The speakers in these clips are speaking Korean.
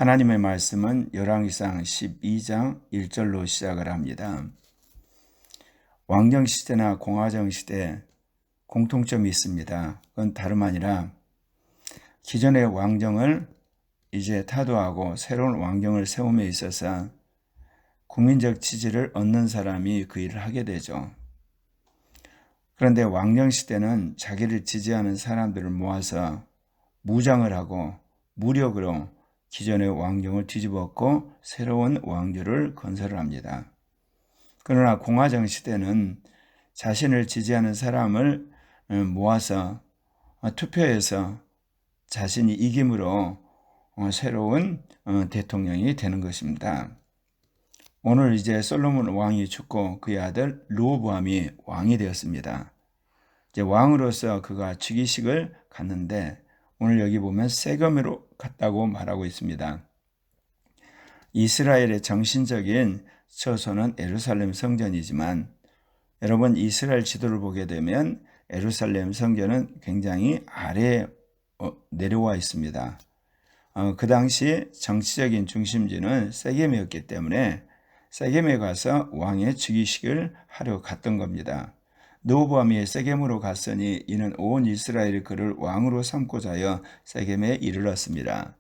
하나님의 말씀은 열왕기상 12장 1절로 시작을 합니다. 왕정시대나 공화정시대 공통점이 있습니다. 그건 다름 아니라 기존의 왕정을 이제 타도하고 새로운 왕정을 세움에 있어서 국민적 지지를 얻는 사람이 그 일을 하게 되죠. 그런데 왕정시대는 자기를 지지하는 사람들을 모아서 무장을 하고 무력으로 기존의 왕정을 뒤집었고 새로운 왕조를 건설을 합니다. 그러나 공화정 시대는 자신을 지지하는 사람을 모아서 투표해서 자신이 이김으로 새로운 대통령이 되는 것입니다. 오늘 이제 솔로몬 왕이 죽고 그의 아들 르호보암이 왕이 되었습니다. 이제 왕으로서 그가 즉위식을 갖는데 오늘 여기 보면 세겜으로 갔다고 말하고 있습니다. 이스라엘의 정신적인 처소는 예루살렘 성전이지만 여러분 이스라엘 지도를 보게 되면 예루살렘 성전은 굉장히 아래에 내려와 있습니다. 그 당시 정치적인 중심지는 세겜이었기 때문에 세겜에 가서 왕의 즉위식을 하려 갔던 겁니다. 르호보암이 세겜으로 갔으니 이는 온 이스라엘이 그를 왕으로 삼고자 하여 세겜에 이르렀습니다.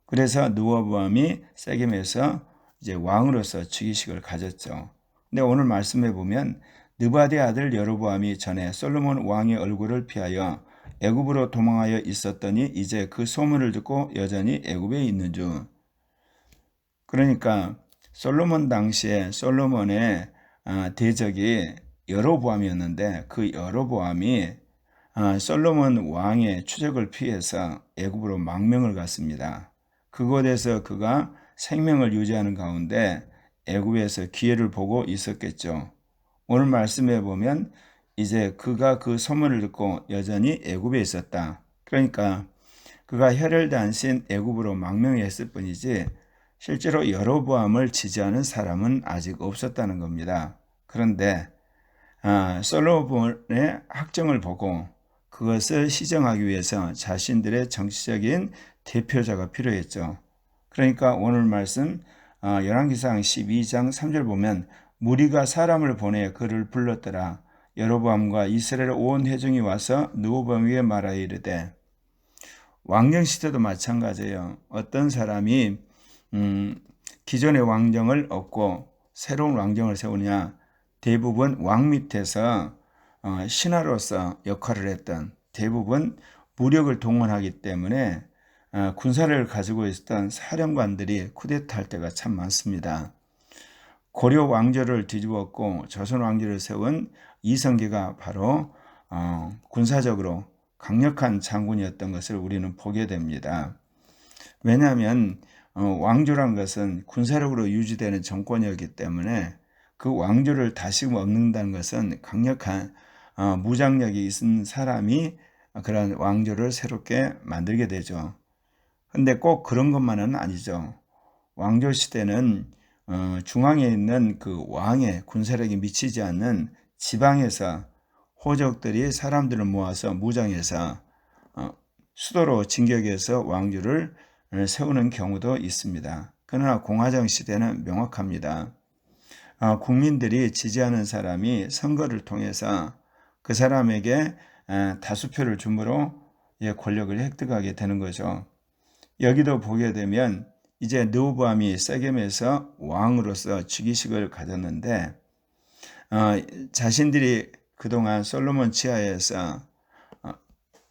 그래서 르호보암이 세겜에서 이제 왕으로서 즉위식을 가졌죠. 근데 오늘 말씀해 보면 느바데 아들 여로보암이 전에 솔로몬 왕의 얼굴을 피하여 애굽으로 도망하여 있었더니 이제 그 소문을 듣고 여전히 애굽에 있는 중. 그러니까 솔로몬 당시에 솔로몬의 대적이 여로보암이었는데 그 여로보암이 솔로몬 왕의 추적을 피해서 애굽으로 망명을 갔습니다. 그곳에서 그가 생명을 유지하는 가운데 애굽에서 기회를 보고 있었겠죠. 오늘 말씀해 보면 이제 그가 그 소문을 듣고 여전히 애굽에 있었다. 그러니까 그가 혈혈단신 애굽으로 망명했을 뿐이지 실제로 여로보암을 지지하는 사람은 아직 없었다는 겁니다. 그런데 솔로몬의 학정을 보고 그것을 시정하기 위해서 자신들의 정치적인 대표자가 필요했죠. 그러니까 오늘 말씀 열왕기상 12장 3절 보면 무리가 사람을 보내 그를 불렀더라. 여로보암과 이스라엘 온 회중이 와서 르호보암 위에 말하여 이르되 왕정 시대도 마찬가지예요. 어떤 사람이 기존의 왕정을 얻고 새로운 왕정을 세우냐 대부분 왕 밑에서 신하로서 역할을 했던 대부분 무력을 동원하기 때문에 군사력을 가지고 있었던 사령관들이 쿠데타할 때가 참 많습니다. 고려 왕조를 뒤집었고 조선 왕조를 세운 이성계가 바로 군사적으로 강력한 장군이었던 것을 우리는 보게 됩니다. 왜냐하면 왕조란 것은 군사력으로 유지되는 정권이었기 때문에 그 왕조를 다시 얻는다는 것은 강력한 무장력이 있는 사람이 그런 왕조를 새롭게 만들게 되죠. 근데 꼭 그런 것만은 아니죠. 왕조 시대는 중앙에 있는 그 왕의 군사력이 미치지 않는 지방에서 호족들이 사람들을 모아서 무장해서 수도로 진격해서 왕조를 세우는 경우도 있습니다. 그러나 공화정 시대는 명확합니다. 국민들이 지지하는 사람이 선거를 통해서 그 사람에게 다수표를 줌으로 권력을 획득하게 되는 거죠. 여기도 보게 되면 이제 르호보암이 세겜에서 왕으로서 즉위식을 가졌는데 자신들이 그동안 솔로몬 치하에서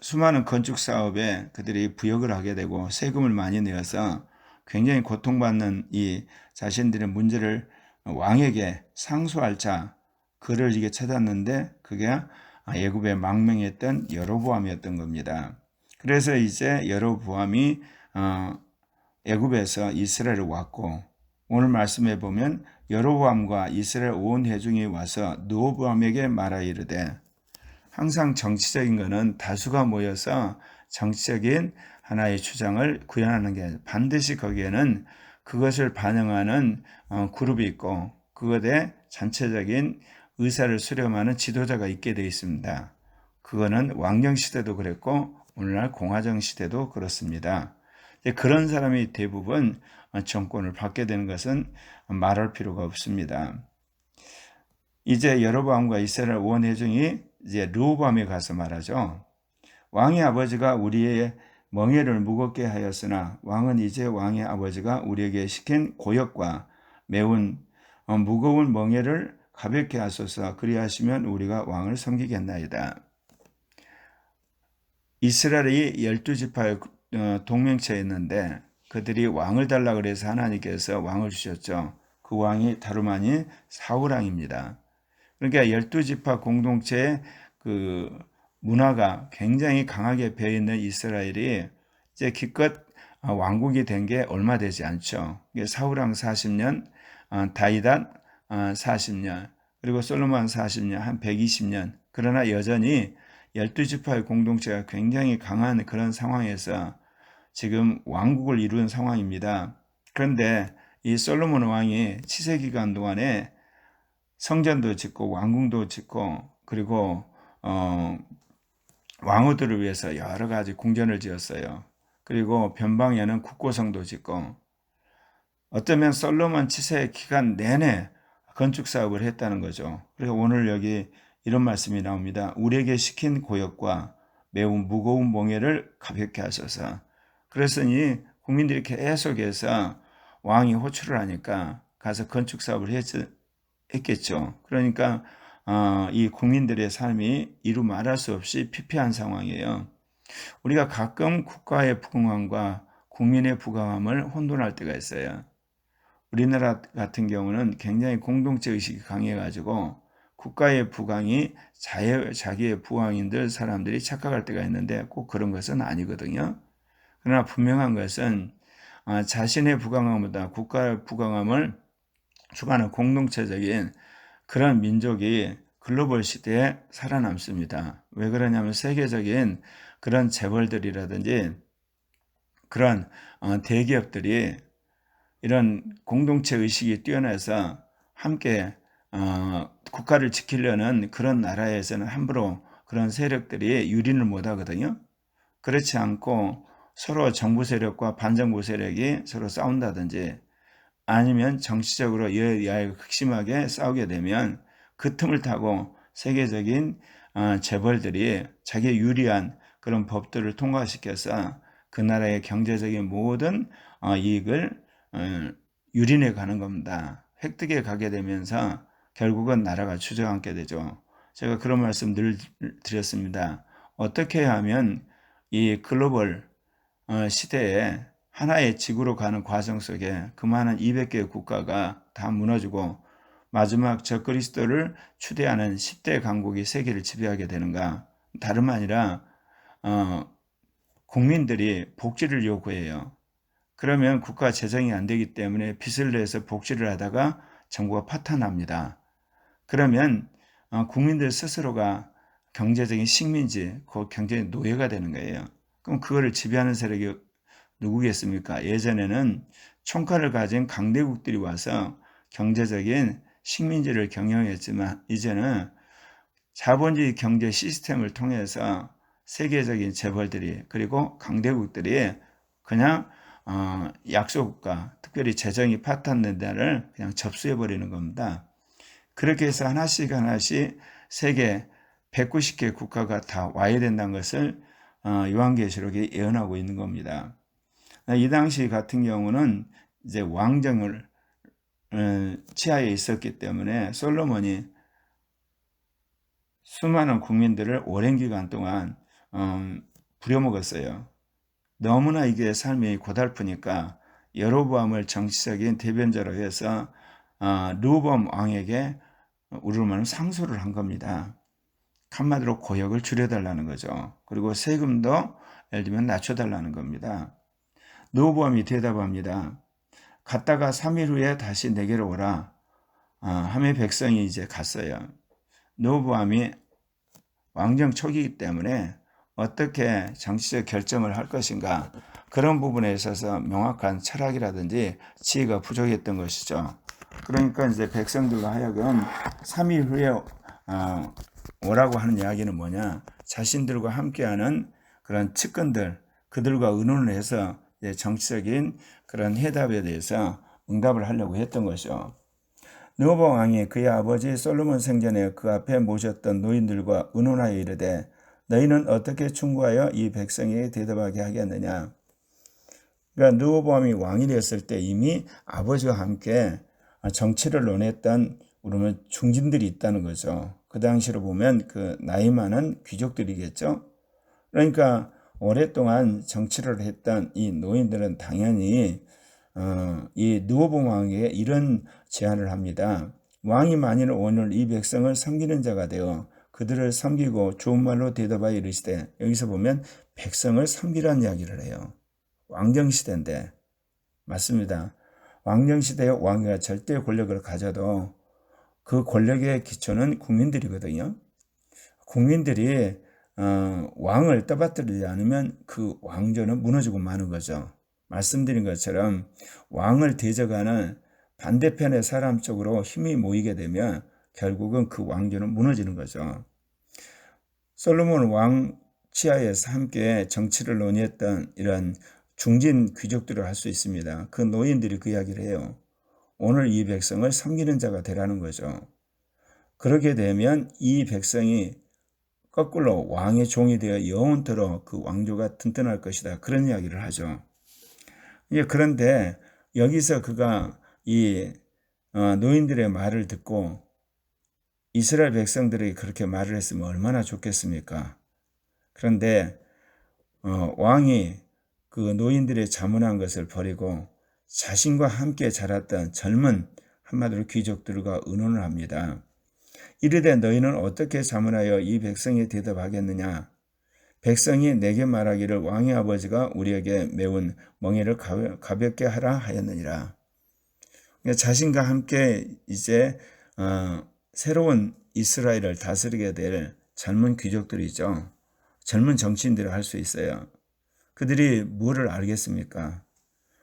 수많은 건축 사업에 그들이 부역을 하게 되고 세금을 많이 내어서 굉장히 고통받는 이 자신들의 문제를 왕에게 상소할 자 그를 이게 찾았는데 그게 애굽에 망명했던 여로보암이었던 겁니다. 그래서 이제 여로보암이 애굽에서 이스라엘을 왔고 오늘 말씀해 보면 여로보암과 이스라엘 온 회중이 와서 르호보암에게 말하여 이르되 항상 정치적인 것은 다수가 모여서 정치적인 하나의 주장을 구현하는 게 반드시 거기에는 그것을 반영하는 그룹이 있고 그것에 전체적인 의사를 수렴하는 지도자가 있게 되어 있습니다. 그거는 왕정 시대도 그랬고 오늘날 공화정 시대도 그렇습니다. 그런 사람이 대부분 정권을 받게 되는 것은 말할 필요가 없습니다. 이제 여로보암과 이스라엘 원회중이 이제 르호보암에 가서 말하죠. 왕의 아버지가 우리의 멍에를 무겁게 하였으나 왕은 이제 왕의 아버지가 우리에게 시킨 고역과 매운 무거운 멍에를 가볍게 하소서. 그리하시면 우리가 왕을 섬기겠나이다. 이스라엘이 12지파의 동맹체였는데 그들이 왕을 달라 그래서 하나님께서 왕을 주셨죠. 그 왕이 다름 아닌 사울왕입니다. 그러니까 12지파 공동체의 그 문화가 굉장히 강하게 배어있는 이스라엘이 이제 기껏 왕국이 된 게 얼마 되지 않죠. 사울왕 40년, 다윗왕 40년, 그리고 솔로몬 40년, 한 120년. 그러나 여전히 12지파의 공동체가 굉장히 강한 그런 상황에서 지금 왕국을 이룬 상황입니다. 그런데 이 솔로몬 왕이 치세 기간 동안에 성전도 짓고 왕궁도 짓고 그리고 왕후들을 위해서 여러 가지 궁전을 지었어요. 그리고 변방에는 국고성도 짓고 어쩌면 솔로몬 치세 기간 내내 건축 사업을 했다는 거죠. 그래서 오늘 여기 이런 말씀이 나옵니다. 우리에게 시킨 고역과 매우 무거운 멍에를 가볍게 하소서. 그랬으니 국민들이 계속해서 왕이 호출을 하니까 가서 건축 사업을 했겠죠. 그러니까 이 국민들의 삶이 이루 말할 수 없이 피폐한 상황이에요. 우리가 가끔 국가의 부강함과 국민의 부강함을 혼돈할 때가 있어요. 우리나라 같은 경우는 굉장히 공동체 의식이 강해가지고 국가의 부강이 자기의 부강인들 사람들이 착각할 때가 있는데 꼭 그런 것은 아니거든요. 그러나 분명한 것은 자신의 부강함보다 국가의 부강함을 추구하는 공동체적인 그런 민족이 글로벌 시대에 살아남습니다. 왜 그러냐면 세계적인 그런 재벌들이라든지 그런 대기업들이 이런 공동체 의식이 뛰어나서 함께 국가를 지키려는 그런 나라에서는 함부로 그런 세력들이 유린을 못하거든요. 그렇지 않고 서로 정부 세력과 반정부 세력이 서로 싸운다든지 아니면 정치적으로 여야가 극심하게 싸우게 되면 그 틈을 타고 세계적인 재벌들이 자기에 유리한 그런 법들을 통과시켜서 그 나라의 경제적인 모든 이익을 유린해 가는 겁니다. 획득해 가게 되면서 결국은 나라가 주저앉게 되죠. 제가 그런 말씀 늘 드렸습니다. 어떻게 하면 이 글로벌 시대에 하나의 지구로 가는 과정 속에 그 많은 200개의 국가가 다 무너지고 마지막 적그리스도를 추대하는 10대 강국이 세계를 지배하게 되는가? 다름 아니라 국민들이 복지를 요구해요. 그러면 국가 재정이 안 되기 때문에 빚을 내서 복지를 하다가 정부가 파탄납니다. 그러면 국민들 스스로가 경제적인 식민지, 그 경제의 노예가 되는 거예요. 그럼 그거를 지배하는 세력이 누구겠습니까? 예전에는 총칼을 가진 강대국들이 와서 경제적인 식민지를 경영했지만 이제는 자본주의 경제 시스템을 통해서 세계적인 재벌들이 그리고 강대국들이 그냥 약소국가, 특별히 재정이 파탄된 데를 그냥 접수해버리는 겁니다. 그렇게 해서 하나씩 세계 190개 국가가 다 와야 된다는 것을 요한계시록이 예언하고 있는 겁니다. 이 당시 같은 경우는 이제 왕정을 치하에 있었기 때문에 솔로몬이 수많은 국민들을 오랜 기간 동안 부려먹었어요. 너무나 이게 삶이 고달프니까 여로보암을 정치적인 대변자로 해서 르호보암 왕에게 우리로 말하면 상소를 한 겁니다. 한마디로 고역을 줄여달라는 거죠. 그리고 세금도 예를 들면 낮춰달라는 겁니다. 르호보암이 대답합니다. 갔다가 3일 후에 다시 내게로 오라. 하며 백성이 이제 갔어요. 르호보암이 왕정 초기이기 때문에 어떻게 정치적 결정을 할 것인가 그런 부분에 있어서 명확한 철학이라든지 지혜가 부족했던 것이죠. 그러니까 이제 백성들과 하여금 3일 후에 오라고 하는 이야기는 뭐냐? 자신들과 함께하는 그런 측근들, 그들과 의논을 해서 정치적인 그런 해답에 대해서 응답을 하려고 했던 것이죠. 르호보암 왕이 그의 아버지 솔로몬 생전에 그 앞에 모셨던 노인들과 의논하여 이르되 너희는 어떻게 충고하여 이 백성에게 대답하게 하겠느냐. 그러니까 르호보암이 왕이 되었을 때 이미 아버지와 함께 정치를 논했던 우리는 중진들이 있다는 거죠. 그 당시로 보면 그 나이 많은 귀족들이겠죠. 그러니까 오랫동안 정치를 했던 이 노인들은 당연히 이 르호보암 왕에게 이런 제안을 합니다. 왕이 만일 오늘 이 백성을 섬기는 자가 되어 그들을 섬기고 좋은 말로 대답하여 이르시되, 여기서 보면 백성을 섬기라는 이야기를 해요. 왕정시대인데 맞습니다. 왕정시대에 왕이 절대 권력을 가져도 그 권력의 기초는 국민들이거든요. 국민들이 왕을 떠받들이지 않으면 그 왕조는 무너지고 마는 거죠. 말씀드린 것처럼 왕을 대적하는 반대편의 사람 쪽으로 힘이 모이게 되면 결국은 그 왕조는 무너지는 거죠. 솔로몬 왕 치하에서 함께 정치를 논의했던 이런 중진 귀족들을 할 수 있습니다. 그 노인들이 그 이야기를 해요. 오늘 이 백성을 섬기는 자가 되라는 거죠. 그렇게 되면 이 백성이 거꾸로 왕의 종이 되어 영원토록 그 왕조가 튼튼할 것이다. 그런 이야기를 하죠. 그런데 여기서 그가 이 노인들의 말을 듣고 이스라엘 백성들이 그렇게 말을 했으면 얼마나 좋겠습니까? 그런데 왕이 그 노인들의 자문한 것을 버리고 자신과 함께 자랐던 젊은 한마디로 귀족들과 의논을 합니다. 이르되 너희는 어떻게 자문하여 이 백성에 대답하겠느냐? 백성이 내게 말하기를 왕의 아버지가 우리에게 메운 멍에를 가볍게 하라 하였느니라. 자신과 함께 이제 새로운 이스라엘을 다스리게 될 젊은 귀족들이죠. 젊은 정치인들을 할 수 있어요. 그들이 뭐를 알겠습니까?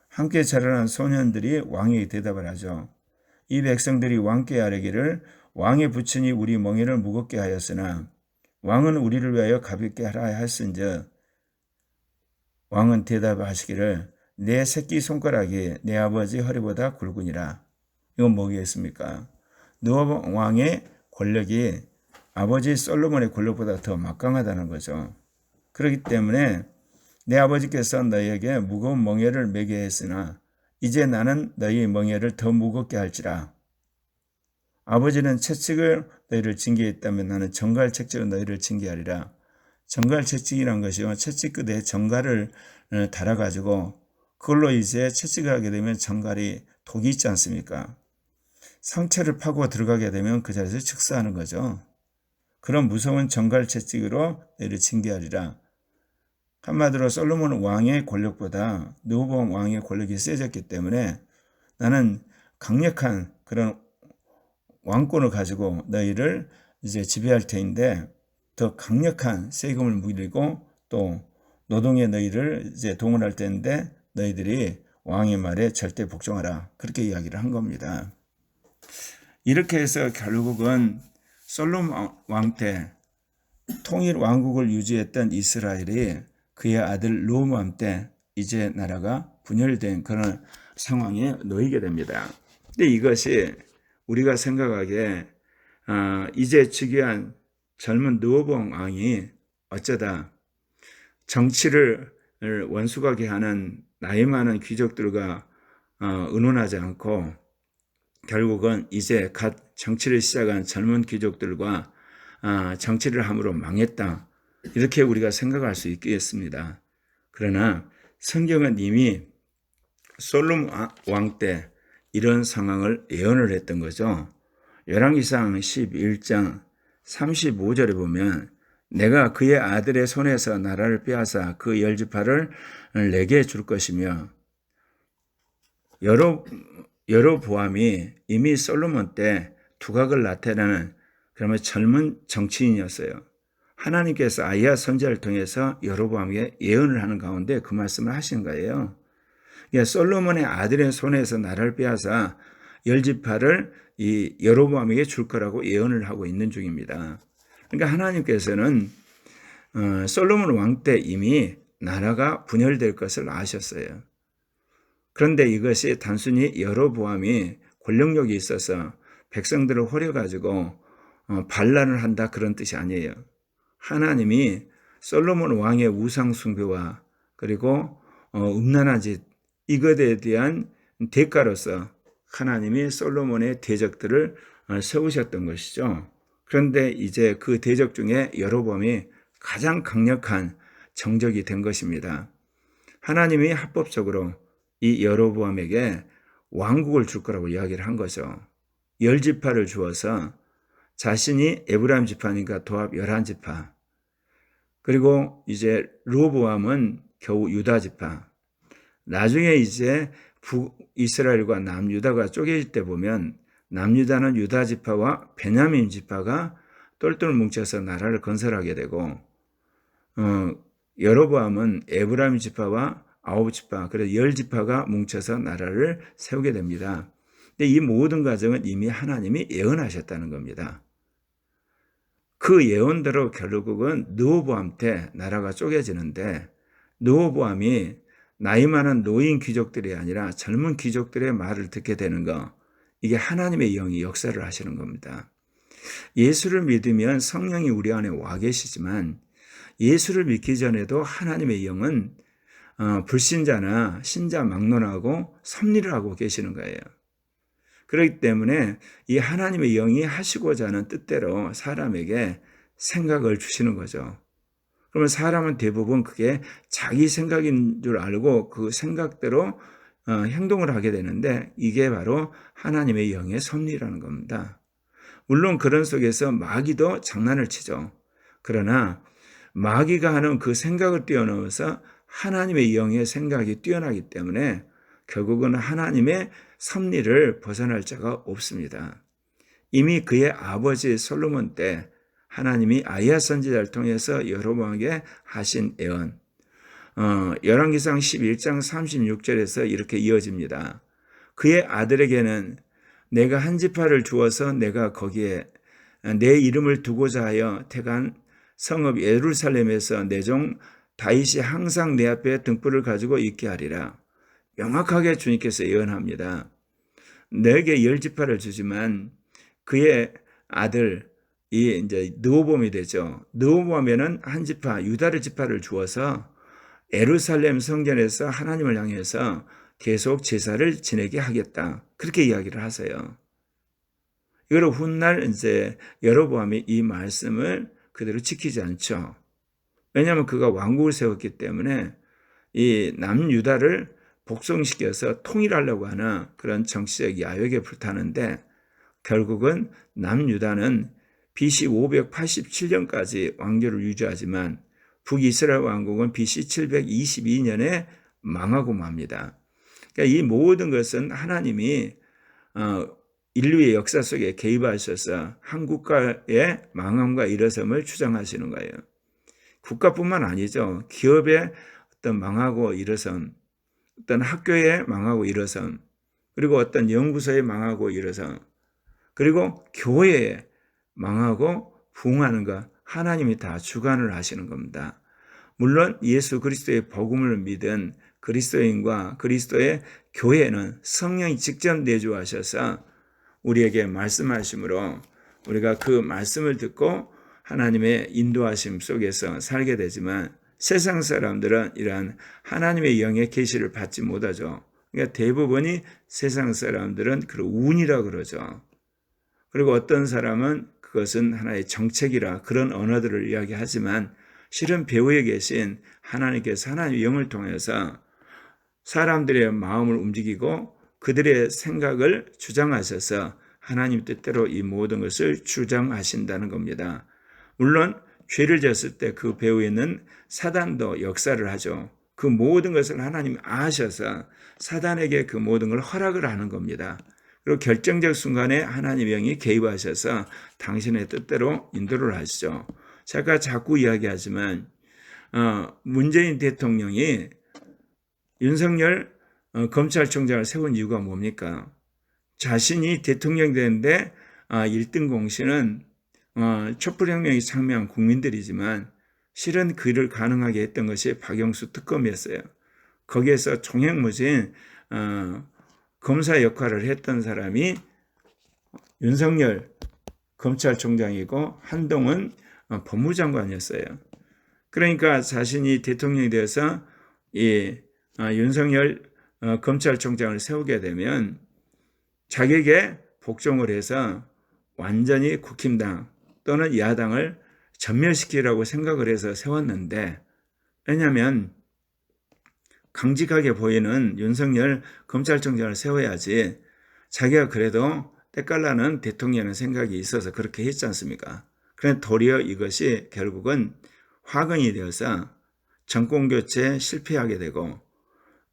함께 자라난 소년들이 왕에게 대답을 하죠. 이 백성들이 왕께 아뢰기를 왕의 부친이 우리 멍에를 무겁게 하였으나 왕은 우리를 위하여 가볍게 하라 하였은즉 왕은 대답하시기를 내 새끼 손가락이 내 아버지 허리보다 굵으니라. 이건 뭐겠습니까? 르호보암 왕의 권력이 아버지 솔로몬의 권력보다 더 막강하다는 거죠. 그렇기 때문에 내 아버지께서 너희에게 무거운 멍에를 매게 했으나 이제 나는 너희 멍에를 더 무겁게 할지라. 아버지는 채찍을 너희를 징계했다면 나는 정갈 채찍으로 너희를 징계하리라. 정갈 채찍이란 것이요, 채찍 끝에 정갈을 달아가지고 그걸로 이제 채찍을 하게 되면 정갈이 독이 있지 않습니까? 상처를 파고 들어가게 되면 그 자리에서 즉사하는 거죠. 그런 무서운 정갈 채찍으로 너희를 징계하리라. 한마디로 솔로몬 왕의 권력보다 르호보암 왕의 권력이 세졌기 때문에 나는 강력한 그런 왕권을 가지고 너희를 이제 지배할 테인데 더 강력한 세금을 물리고 또 노동에 너희를 이제 동원할 때인데 너희들이 왕의 말에 절대 복종하라. 그렇게 이야기를 한 겁니다. 이렇게 해서 결국은 솔로몬 왕 때 통일 왕국을 유지했던 이스라엘이 그의 아들 르호보암 때 이제 나라가 분열된 그런 상황에 놓이게 됩니다. 근데 이것이 우리가 생각하기에 이제 즉위한 젊은 르호보암 왕이 어쩌다 정치를 원수가게 하는 나이 많은 귀족들과 의논하지 않고 결국은 이제 갓 정치를 시작한 젊은 귀족들과 정치를 함으로 망했다. 이렇게 우리가 생각할 수 있겠습니다. 그러나 성경은 이미 솔로몬 왕 때 이런 상황을 예언을 했던 거죠. 열왕기상 11장 35절에 보면 내가 그의 아들의 손에서 나라를 빼앗아 그 열지파를 내게 줄 것이며 여로보암이 이미 솔로몬 때 두각을 나타내는 그러면 젊은 정치인이었어요. 하나님께서 아히야 선지자를 통해서 여로보암에게 예언을 하는 가운데 그 말씀을 하신 거예요. 솔로몬의 아들의 손에서 나라를 빼앗아 열지파를 이 여로보암에게 줄 거라고 예언을 하고 있는 중입니다. 그러니까 하나님께서는 솔로몬 왕 때 이미 나라가 분열될 것을 아셨어요. 그런데 이것이 단순히 여로보암이 권력력이 있어서 백성들을 호려가지고 반란을 한다 그런 뜻이 아니에요. 하나님이 솔로몬 왕의 우상 숭배와 그리고 음란한 짓 이것에 대한 대가로서 하나님이 솔로몬의 대적들을 세우셨던 것이죠. 그런데 이제 그 대적 중에 여로보암이 가장 강력한 정적이 된 것입니다. 하나님이 합법적으로 이 여로보암에게 왕국을 줄 거라고 이야기를 한 거죠. 10지파를 주어서 자신이 에브라임 지파니까 도합 11지파, 그리고 이제 르호보암은 겨우 유다 지파. 나중에 이제 북이스라엘과 남유다가 쪼개질 때 보면 남유다는 유다 지파와 베냐민 지파가 똘똘 뭉쳐서 나라를 건설하게 되고 여로보암은 에브라임 지파와 9지파, 그래서 10지파가 뭉쳐서 나라를 세우게 됩니다. 근데 이 모든 과정은 이미 하나님이 예언하셨다는 겁니다. 그 예언대로 결국은 르호보암 때 나라가 쪼개지는데, 르호보암이 나이 많은 노인 귀족들이 아니라 젊은 귀족들의 말을 듣게 되는 거, 이게 하나님의 영이 역사를 하시는 겁니다. 예수를 믿으면 성령이 우리 안에 와 계시지만 예수를 믿기 전에도 하나님의 영은 불신자나 신자 막론하고 섭리를 하고 계시는 거예요. 그렇기 때문에 이 하나님의 영이 하시고자 하는 뜻대로 사람에게 생각을 주시는 거죠. 그러면 사람은 대부분 그게 자기 생각인 줄 알고 그 생각대로 행동을 하게 되는데, 이게 바로 하나님의 영의 섭리라는 겁니다. 물론 그런 속에서 마귀도 장난을 치죠. 그러나 마귀가 하는 그 생각을 뛰어넘어서 하나님의 영의 생각이 뛰어나기 때문에 결국은 하나님의 섭리를 벗어날 자가 없습니다. 이미 그의 아버지 솔로몬 때 하나님이 아히야 선지자를 통해서 여로보암에게 하신 예언, 열왕기상 11장 36절에서 이렇게 이어집니다. 그의 아들에게는 내가 한 지파를 주어서 내가 거기에 내 이름을 두고자 하여 택한 성읍 예루살렘에서 내 종 다윗이 항상 내 앞에 등불을 가지고 있게 하리라. 명확하게 주님께서 예언합니다. 내게 10지파를 주지만 그의 아들이 이제 르호보암이 되죠. 르호보암에는 한 지파, 유다를 지파를 주어서 예루살렘 성전에서 하나님을 향해서 계속 제사를 지내게 하겠다. 그렇게 이야기를 하세요. 이걸 훗날 이제 여로보암이 이 말씀을 그대로 지키지 않죠. 왜냐하면 그가 왕국을 세웠기 때문에 이 남유다를 복종시켜서 통일하려고 하는 그런 정치적 야욕에 불타는데, 결국은 남유다는 BC 587년까지 왕조를 유지하지만 북이스라엘 왕국은 BC 722년에 망하고 맙니다. 그러니까 이 모든 것은 하나님이 인류의 역사 속에 개입하셔서 한 국가의 망함과 일어섬을 추정하시는 거예요. 국가뿐만 아니죠. 기업의 어떤 망하고 일어섬, 어떤 학교의 망하고 일어섬, 그리고 어떤 연구소의 망하고 일어섬, 그리고 교회에 망하고 부흥하는 것, 하나님이 다 주관을 하시는 겁니다. 물론 예수 그리스도의 복음을 믿은 그리스도인과 그리스도의 교회는 성령이 직접 내주하셔서 우리에게 말씀하심으로 우리가 그 말씀을 듣고 하나님의 인도하심 속에서 살게 되지만, 세상 사람들은 이러한 하나님의 영의 계시를 받지 못하죠. 그러니까 대부분이 세상 사람들은 그런 운이라고 그러죠. 그리고 어떤 사람은 그것은 하나의 정책이라 그런 언어들을 이야기하지만, 실은 배후에 계신 하나님께서 하나님의 영을 통해서 사람들의 마음을 움직이고 그들의 생각을 주장하셔서 하나님 뜻대로 이 모든 것을 주장하신다는 겁니다. 물론 죄를 지었을 때 그 배후에 있는 사단도 역사를 하죠. 그 모든 것을 하나님이 아셔서 사단에게 그 모든 걸 허락을 하는 겁니다. 그리고 결정적 순간에 하나님의 영이 개입하셔서 당신의 뜻대로 인도를 하시죠. 제가 자꾸 이야기하지만 문재인 대통령이 윤석열 검찰총장을 세운 이유가 뭡니까? 자신이 대통령 되는데 1등 공신은 촛불혁명이 참여한 국민들이지만 실은 그를 가능하게 했던 것이 박영수 특검이었어요. 거기에서 종횡무진 검사 역할을 했던 사람이 윤석열 검찰총장이고 한동훈 법무장관이었어요. 그러니까 자신이 대통령이 되어서 이 윤석열 검찰총장을 세우게 되면 자기에게 복종을 해서 완전히 국힘당 또는 야당을 전멸시키라고 생각을 해서 세웠는데, 왜냐하면 강직하게 보이는 윤석열 검찰총장을 세워야지 자기가 그래도 때깔나는 대통령이라는 생각이 있어서 그렇게 했지 않습니까? 그런데 도리어 이것이 결국은 화근이 되어서 정권교체에 실패하게 되고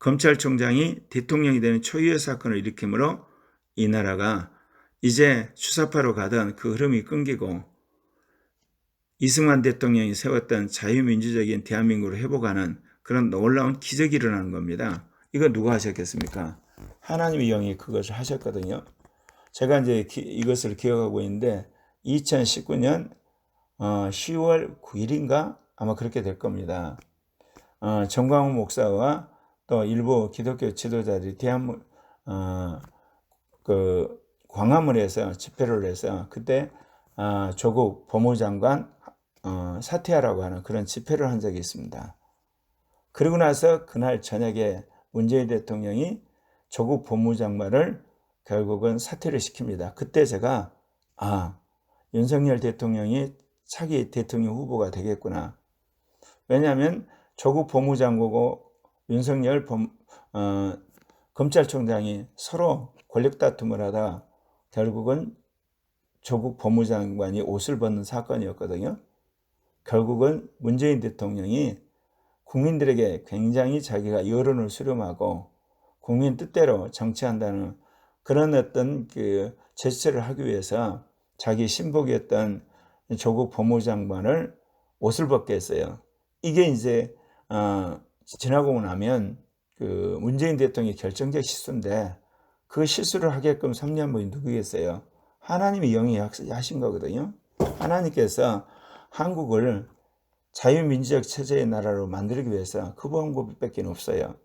검찰총장이 대통령이 되는 초유의 사건을 일으키므로 이 나라가 이제 추사파로 가던 그 흐름이 끊기고 이승만 대통령이 세웠던 자유민주적인 대한민국을 회복하는 그런 놀라운 기적이 일어나는 겁니다. 이거 누가 하셨겠습니까? 하나님의 영이 그것을 하셨거든요. 제가 이제 이것을 기억하고 있는데 2019년 10월 9일인가 아마 그렇게 될 겁니다. 정광훈 목사와 또 일부 기독교 지도자들이 광화문에서 집회를 해서 그때 조국 법무장관 사퇴하라고 하는 그런 집회를 한 적이 있습니다. 그리고 나서 그날 저녁에 문재인 대통령이 조국 법무장관을 결국은 사퇴를 시킵니다. 그때 제가 윤석열 대통령이 차기 대통령 후보가 되겠구나. 왜냐하면 조국 법무장관고 윤석열 검찰총장이 서로 권력 다툼을 하다 결국은 조국 법무장관이 옷을 벗는 사건이었거든요. 결국은 문재인 대통령이 국민들에게 굉장히 자기가 여론을 수렴하고 국민 뜻대로 정치한다는 그런 어떤 그 제스처를 하기 위해서 자기 신복이었던 조국 법무장관을 옷을 벗게 했어요. 이게 이제 지나고 나면 그 문재인 대통령이 결정적 실수인데 그 실수를 하게끔 섭리한 분이 누구겠어요? 하나님이 영이 하신 거거든요. 하나님께서 한국을 자유민주적 체제의 나라로 만들기 위해서 그 방법밖에 없어요.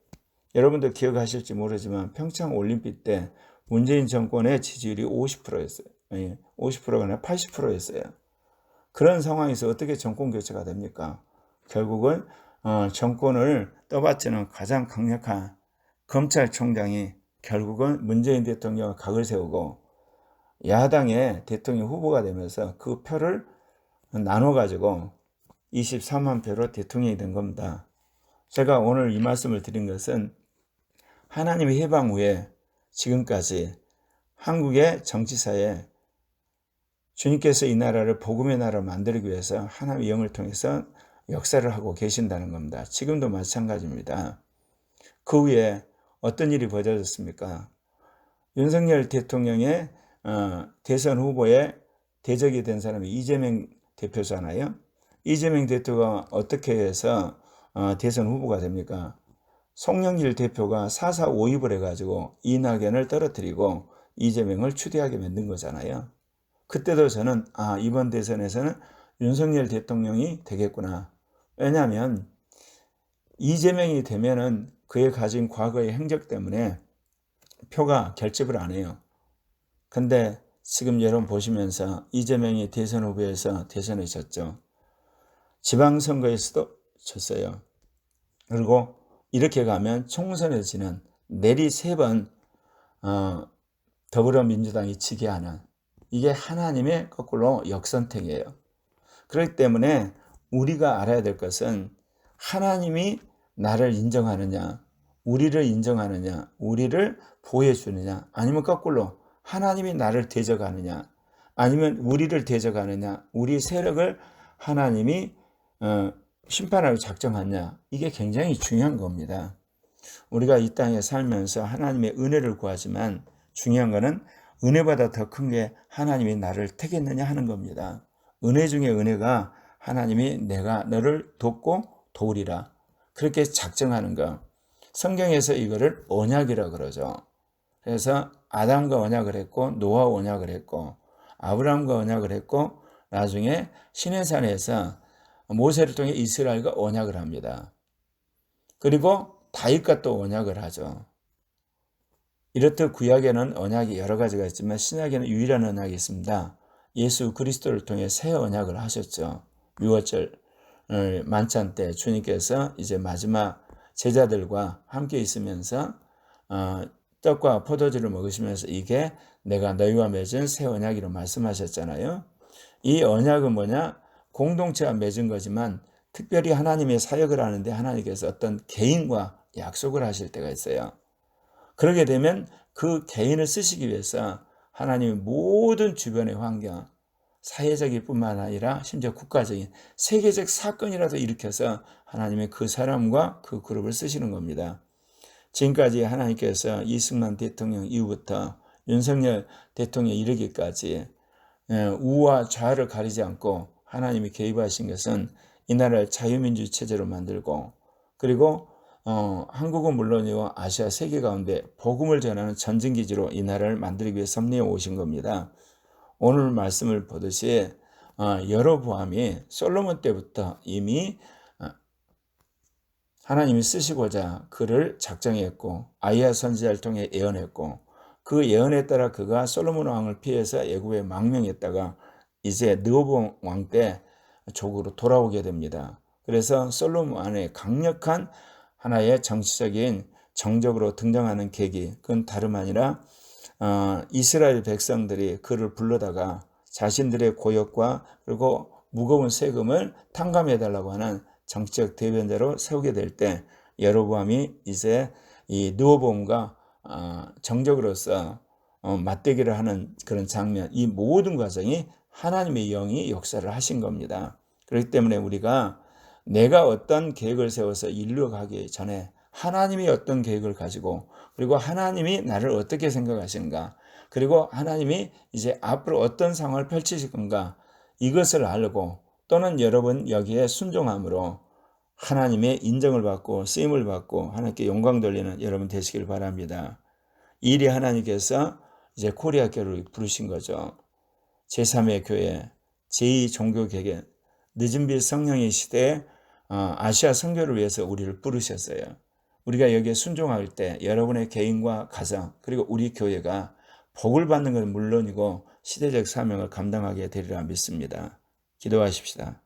여러분도 기억하실지 모르지만 평창올림픽 때 문재인 정권의 지지율이 50%였어요. 50%가 아니라 80%였어요. 그런 상황에서 어떻게 정권 교체가 됩니까? 결국은 정권을 떠받치는 가장 강력한 검찰총장이 결국은 문재인 대통령과 각을 세우고 야당의 대통령 후보가 되면서 그 표를 나눠가지고 23만 표로 대통령이 된 겁니다. 제가 오늘 이 말씀을 드린 것은 하나님의 해방 후에 지금까지 한국의 정치사에 주님께서 이 나라를 복음의 나라로 만들기 위해서 하나님의 영을 통해서 역사를 하고 계신다는 겁니다. 지금도 마찬가지입니다. 그 후에 어떤 일이 벌어졌습니까? 윤석열 대통령의 대선 후보에 대적이 된 사람이 이재명 대표잖아요. 이재명 대표가 어떻게 해서 대선 후보가 됩니까? 송영길 대표가 4.4.5입을 해가지고 이낙연을 떨어뜨리고 이재명을 추대하게 만든 거잖아요. 그때도 저는 이번 대선에서는 윤석열 대통령이 되겠구나. 왜냐하면 이재명이 되면은 그의 가진 과거의 행적 때문에 표가 결집을 안 해요. 근데 지금 여러분 보시면서 이재명이 대선 후보에서 대선에 졌죠. 지방선거에서도 졌어요. 그리고 이렇게 가면 총선에 지는 내리 3번 더불어민주당이 지게 하는 이게 하나님의 거꾸로 역선택이에요. 그렇기 때문에 우리가 알아야 될 것은 하나님이 나를 인정하느냐, 우리를 인정하느냐, 우리를 보호해주느냐, 아니면 거꾸로 하나님이 나를 대적하느냐, 아니면 우리를 대적하느냐, 우리 세력을 하나님이 심판하고 작정하느냐, 이게 굉장히 중요한 겁니다. 우리가 이 땅에 살면서 하나님의 은혜를 구하지만 중요한 거는 은혜보다 더 큰 게 하나님이 나를 택했느냐 하는 겁니다. 은혜 중에 은혜가 하나님이 내가 너를 돕고 도우리라 그렇게 작정하는 거. 성경에서 이거를 언약이라 그러죠. 그래서 아담과 언약을 했고 노아와 언약을 했고 아브라함과 언약을 했고 나중에 시내산에서 모세를 통해 이스라엘과 언약을 합니다. 그리고 다윗과 또 언약을 하죠. 이렇듯 구약에는 언약이 여러 가지가 있지만 신약에는 유일한 언약이 있습니다. 예수 그리스도를 통해 새 언약을 하셨죠. 유월절 만찬 때 주님께서 이제 마지막 제자들과 함께 있으면서 떡과 포도주를 먹으시면서 이게 내가 너희와 맺은 새 언약이라고 말씀하셨잖아요. 이 언약은 뭐냐? 공동체가 맺은 거지만 특별히 하나님의 사역을 하는데 하나님께서 어떤 개인과 약속을 하실 때가 있어요. 그러게 되면 그 개인을 쓰시기 위해서 하나님의 모든 주변의 환경, 사회적일 뿐만 아니라 심지어 국가적인 세계적 사건이라도 일으켜서 하나님의 그 사람과 그 그룹을 쓰시는 겁니다. 지금까지 하나님께서 이승만 대통령 이후부터 윤석열 대통령 이르기까지 우와 좌를 가리지 않고 하나님이 개입하신 것은 이 나라를 자유민주 체제로 만들고 그리고 한국은 물론이고 아시아 세계 가운데 복음을 전하는 전진기지로 이 나라를 만들기 위해 섭리해 오신 겁니다. 오늘 말씀을 보듯이 여로보암이 솔로몬 때부터 이미 하나님이 쓰시고자 그를 작정했고 아이야 선지자를 통해 예언했고 그 예언에 따라 그가 솔로몬 왕을 피해서 애굽에 망명했다가 이제 르호보암 왕 때 조국으로 돌아오게 됩니다. 그래서 솔로몬 왕의 강력한 하나의 정치적인 정적으로 등장하는 계기, 그건 다름 아니라 이스라엘 백성들이 그를 불러다가 자신들의 고역과 그리고 무거운 세금을 탕감해달라고 하는 정치적 대변자로 세우게 될 때 여로보암이 이제 이 르호보암과 정적으로서 맞대기를 하는 그런 장면, 이 모든 과정이 하나님의 영이 역사를 하신 겁니다. 그렇기 때문에 우리가 내가 어떤 계획을 세워서 이루어가기 전에 하나님이 어떤 계획을 가지고 그리고 하나님이 나를 어떻게 생각하시는가 그리고 하나님이 이제 앞으로 어떤 상황을 펼치실 건가 이것을 알고 또는 여러분 여기에 순종함으로 하나님의 인정을 받고 쓰임을 받고 하나님께 영광 돌리는 여러분 되시길 바랍니다. 이 일이 하나님께서 이제 코리아 교회를 부르신 거죠. 제3의 교회, 제2 종교개혁, 늦은 빛 성령의 시대에 아시아 선교를 위해서 우리를 부르셨어요. 우리가 여기에 순종할 때 여러분의 개인과 가정 그리고 우리 교회가 복을 받는 건 물론이고 시대적 사명을 감당하게 되리라 믿습니다. 기도하십시다.